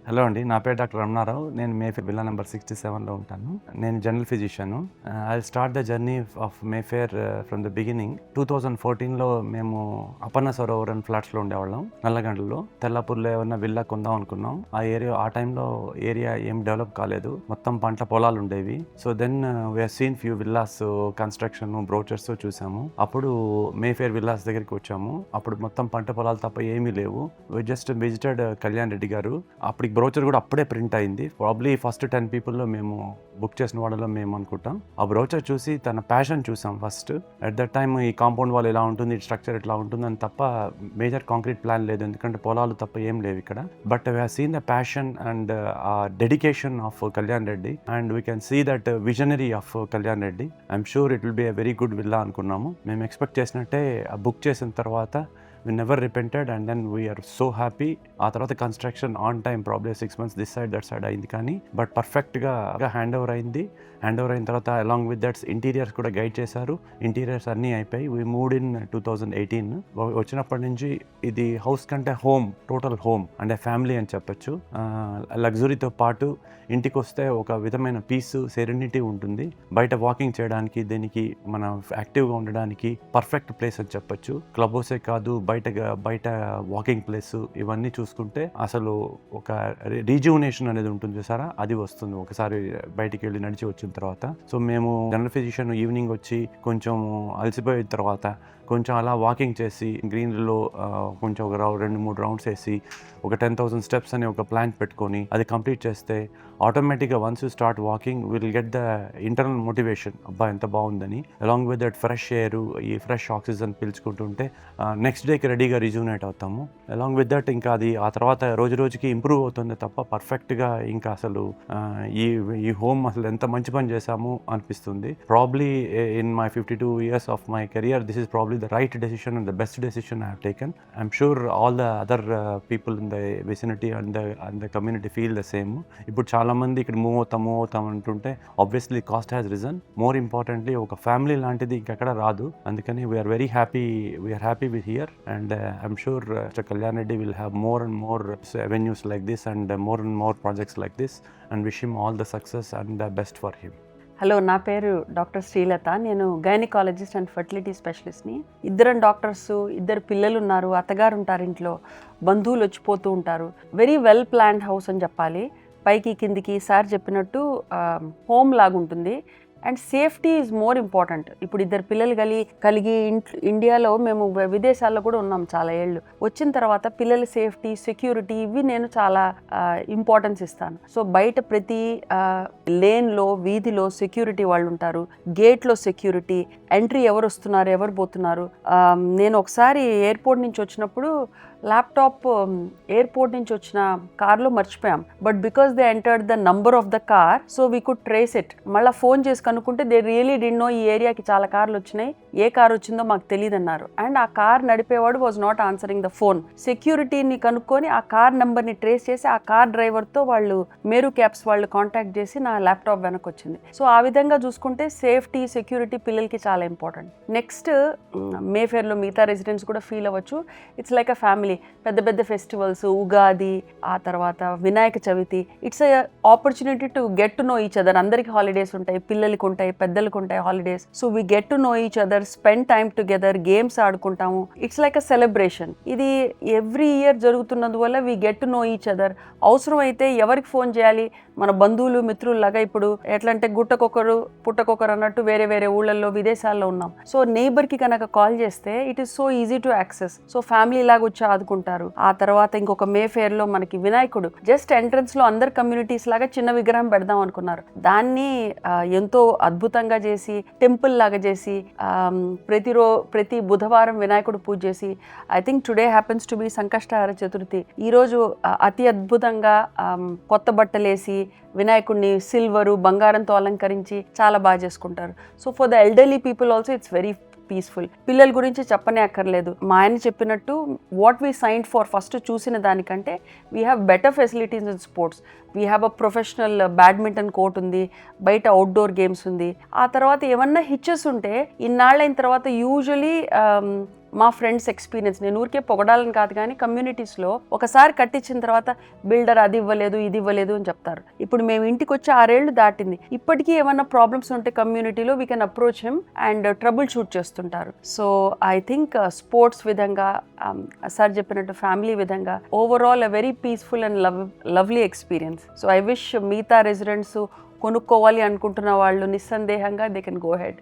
Hello అండి, నా పేరు డాక్టర్ రమణారావు. నేను మేఫేర్ విల్లా నెంబర్ 67లో ఉంటాను. నేను general physician. I start the journey of Mayfair from the beginning. 2014లో మేము అపర్ణ సరోవర్ అండ్ ఫ్లాట్స్లో ఉండేవాళ్ళం. నల్లగండలో తెల్లాపూర్లో ఏమన్నా విల్లా కొందాం అనుకున్నాం. ఆ టైంలో ఏరియా ఏం డెవలప్ కాలేదు, మొత్తం పంట పొలాలు ఉండేవి. So then we are seen few villas construction brochures చూసాము. అప్పుడు మేఫేర్ విల్లాస్ దగ్గరికి వచ్చాము. అప్పుడు మొత్తం పంట పొలాలు తప్ప ఏమీ లేవు. We just visited Kalyan Reddy garu. అప్పటికి బ్రోచర్ కూడా అప్పుడే ప్రింట్ అయింది. ప్రాబ్లీ ఫస్ట్ 10 పీపుల్లో మేము బుక్ చేసిన వాళ్ళలో మేము అనుకుంటాం. ఆ బ్రోచర్ చూసి తన ప్యాషన్ చూసాం ఫస్ట్. అట్ దట్ టైమ్ ఈ కాంపౌండ్ వాల్ ఎలా ఉంటుంది, స్ట్రక్చర్ ఎట్లా ఉంటుంది అని తప్ప మేజర్ కాంక్రీట్ ప్లాన్ లేదు, ఎందుకంటే పొలాలు తప్ప ఏం లేవు ఇక్కడ. But we have seen the passion and dedication of Kalyan Reddy and we can see that visionary of Kalyan Reddy. I'm sure it will be a very good villa అనుకున్నాము. మేము ఎక్స్పెక్ట్ చేసినట్టే బుక్ చేసిన తర్వాత we never repented and then we are so happy. ఆ తర్వాత construction on time, probably 6 months this side that side అయింది, కానీ but పర్ఫెక్ట్గా హ్యాండ్ ఓవర్ అయింది. హ్యాండ్ ఓవర్ అయిన తర్వాత అలాంగ్ విత్ దట్స్ ఇంటీరియర్స్ కూడా గైడ్ చేశారు. ఇంటీరియర్స్ అన్నీ అయిపోయి వీ మూడ్ ఇన్ 2018. వచ్చినప్పటి నుంచి ఇది హౌస్ కంటే home, total home and family అని చెప్పొచ్చు. లగ్జరీతో పాటు ఇంటికి వస్తే ఒక విధమైన పీస్, సెరెనిటీ ఉంటుంది. బయట వాకింగ్ చేయడానికి, దీనికి మన యాక్టివ్గా ఉండడానికి పర్ఫెక్ట్ ప్లేస్ అని చెప్పొచ్చు. క్లబ్ హౌసే కాదు, బయట వాకింగ్ ప్లేస్, ఇవన్నీ చూసుకుంటే అసలు ఒక రీజువనేషన్ అనేది ఉంటుంది చూసారా, అది వస్తుంది ఒకసారి బయటికి వెళ్ళి నడిచి వచ్చిన తర్వాత. సో మేము జనరల్ ఫిజిషియన్ ఈవినింగ్ వచ్చి కొంచెం అలసిపోయిన తర్వాత కొంచెం అలా వాకింగ్ చేసి గ్రీన్లో కొంచెం ఒక 2-3 రౌండ్స్ వేసి ఒక 10,000 స్టెప్స్ అని ఒక ప్లాన్ పెట్టుకొని అది కంప్లీట్ చేస్తే ఆటోమేటిక్గా once you start walking will get the internal motivation, అబ్బా ఎంత బాగుందని. Along with that fresh air, ఈ ఫ్రెష్ ఆక్సిజన్ పీల్చుకుంటుంటే నెక్స్ట్ డేకి రెడీగా రిజ్యూనేట్ అవుతాము. అలాంగ్ విత్ దట్ ఇంకా అది ఆ తర్వాత రోజు రోజుకి ఇంప్రూవ్ అవుతుంది తప్ప పర్ఫెక్ట్గా ఇంకా అసలు ఈ హోమ్ అసలు ఎంత మంచి పని చేశాము అనిపిస్తుంది. Probably in my 52 years of my career this is probably the right decision and the best decision I have taken. I'm sure all the other people in the vicinity and the community feel the same. ఇప్పుడు చాలా మంది ఇక్కడ move అవుతాం అంటుంటే obviously cost has reason. More importantly ఒక family లాంటిది ఇంకెక్కడ రాదు. అందుకని we are very happy with here and I'm sure Kalyan Reddy will have more and more avenues like this and more and more projects like this and wish him all the success and the best for him. Hello, నా పేరు doctor Srilatha. నేను gynaecologist and fertility స్పెషలిస్ట్ని. ఇద్దరు doctors, 2 పిల్లలు ఉన్నారు, అత్తగారు ఉంటారు ఇంట్లో, బంధువులు వచ్చిపోతూ ఉంటారు. వెరీ వెల్ ప్లాన్డ్ హౌస్ అని చెప్పాలి. పైకి కిందికి సార్ చెప్పినట్టు హోమ్ లాగా ఉంటుంది. And safety is more important. ఇప్పుడు 2 పిల్లలు కలిగి ఇండియాలో మేము విదేశాల్లో కూడా ఉన్నాం చాలా ఏళ్ళు. వచ్చిన తర్వాత పిల్లల సేఫ్టీ, సెక్యూరిటీ, ఇవి నేను చాలా ఇంపార్టెన్స్ ఇస్తాను. సో బయట ప్రతి లేన్లో, వీధిలో సెక్యూరిటీ వాళ్ళు ఉంటారు, గేట్లో సెక్యూరిటీ, ఎంట్రీ ఎవరు వస్తున్నారు, ఎవరు పోతున్నారు. నేను ఒకసారి ఎయిర్పోర్ట్ నుంచి వచ్చినప్పుడు ల్యాప్టాప్ ఎయిర్పోర్ట్ నుంచి వచ్చిన కార్లో మర్చిపోయాం. But because they entered the number of the car, so we could trace it. మళ్ళీ ఫోన్ చేసి కనుక్కుంటే దే రియలీ డి నో ఈ ఏరియాకి చాలా కార్లు వచ్చినాయి, ఏ కార్ వచ్చిందో మాకు తెలియదు అన్నారు. అండ్ ఆ కార్ నడిపేవాడు was not answering the phone. సెక్యూరిటీని కనుక్కొని ఆ కార్ నెంబర్ని ట్రేస్ చేసి ఆ కార్ డ్రైవర్తో వాళ్ళు మేరు క్యాబ్స్ వాళ్ళు కాంటాక్ట్ చేసి నా ల్యాప్టాప్ వెనక్కి వచ్చింది. సో ఆ విధంగా చూసుకుంటే సేఫ్టీ, సెక్యూరిటీ పిల్లలకి చాలా ఇంపార్టెంట్. నెక్స్ట్ మేఫేర్లో మిగతా రెసిడెంట్స్ కూడా ఫీల్ అవ్వచ్చు, ఇట్స్ లైక్ అ ఫ్యామిలీ. పెద్ద ఫెస్టివల్స్, ఉగాది, ఆ తర్వాత Vinayaka Chavithi, it's a opportunity to get to know each other. అందరికి హాలిడేస్ ఉంటాయి, పిల్లలకి ఉంటాయి, పెద్దలకు ఉంటాయి holidays. So we get to know each other, spend time together, games ఆడుకుంటాము. It's like a celebration. ఇది ఎవ్రీ ఇయర్ జరుగుతున్నందువల్ల we get to know each other. అవసరం అయితే ఎవరికి ఫోన్ చేయాలి, మన బంధువులు, మిత్రుల్లాగా ఇప్పుడు ఎట్లంటే గుట్టకొకరు పుట్టకొకరు అన్నట్టు వేరే ఊళ్ళల్లో, విదేశాల్లో ఉన్నాం. సో నేబర్కి కనుక కాల్ చేస్తే it is so easy to access. So family లాగా వచ్చి ఆదుకుంటారు. ఆ తర్వాత ఇంకొక మేఫేర్లో మనకి వినాయకుడు జస్ట్ ఎంట్రన్స్ లో అందరు కమ్యూనిటీస్ లాగా చిన్న విగ్రహం పెడదాం అనుకున్నారు. దాన్ని ఎంతో అద్భుతంగా చేసి, టెంపుల్ లాగా చేసి, ప్రతి బుధవారం వినాయకుడు పూజ చేసి, I think today happens to be Sankashtahara Chaturthi. ఈరోజు అతి అద్భుతంగా కొత్త బట్టలేసి వినాయకుడిని సిల్వరు, బంగారంతో అలంకరించి చాలా బాగా చేసుకుంటారు. So for the elderly people also it's very peaceful. పిల్లల గురించి చెప్పనే అక్కర్లేదు. మా ఆయన చెప్పినట్టు what we signed for first చూసిన దానికంటే we have better facilities in sports. We have a professional badminton court ఉంది, బయట అవుట్డోర్ గేమ్స్ ఉంది. ఆ తర్వాత ఏమన్నా హిచెస్ ఉంటే ఇన్నాళ్ళైన తర్వాత యూజువలీ మా ఫ్రెండ్స్ ఎక్స్పీరియన్స్, నేను ఊరికే పొగడాలని కాదు కానీ కమ్యూనిటీస్లో ఒకసారి కట్టించిన తర్వాత బిల్డర్ అది ఇవ్వలేదు ఇది ఇవ్వలేదు అని చెప్తారు. ఇప్పుడు మేము ఇంటికి వచ్చి 6 ఏళ్ళు దాటింది, ఇప్పటికీ ఏమన్నా ప్రాబ్లమ్స్ ఉంటే కమ్యూనిటీలో we can approach him and trouble shoot చేస్తుంటారు. సో ఐ థింక్ స్పోర్ట్స్ విధంగా, సార్ చెప్పినట్టు ఫ్యామిలీ విధంగా, overall a very peaceful and lovely experience. So I wish మిగతా రెసిడెంట్స్ కొనుక్కోవాలి అనుకుంటున్న వాళ్ళు నిస్సందేహంగా దే కెన్ గో హెడ్.